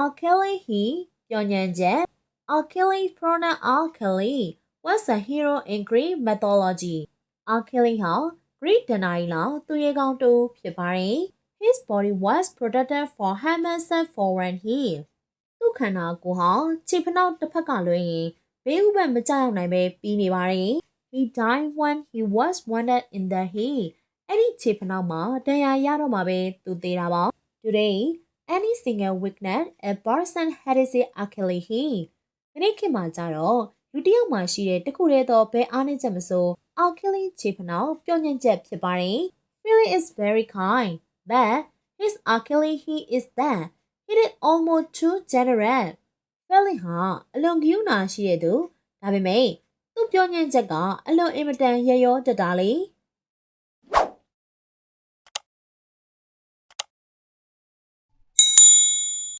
Achilles he ပြောင်းညံချက် Achilles pronoun Achilles was a hero in Greek mythology. Achilles ဟာ Greek တနာရီလောက်သူရဲကောင်းတူဖြစ်ပါတယ် His body was protected for hammers and foreign heel. သူ့ခန္ဓာကိုယ်ဟာခြေဖနှောက်တစ်ဖက်ကလွှဲရင်ဘေးဥပတ်မကြောက်နိုင်ပဲပြီးနေပါတယ် He died when he was wounded in the heel. အဲ့ဒီခြေဖနှောက်မှာဒဏ်ရာရတော့မှပဲသူသေတာပါ Today, any single weakness a person has is Achilles heel. ဒီနေ့ခေတ်မှာကြတော့လူတစ်ယောက်မှရှိတဲ့တခုတည်းသောဘယ်အားနည်းချက်မဆို Achilles ခြေဖနှောက်ပြောင်းညံ့ချက်ဖြစ်ပါတယ် Philly is very kind, but his Achilles heel is that he is almost too generous. Philly ဟာအလွန်ဂရုဏာရှိတဲ့သူဒါပေမဲ့သူ့ပြောညံ့ချက်ကအလွန်အင်မတန်ရရောတတားလေ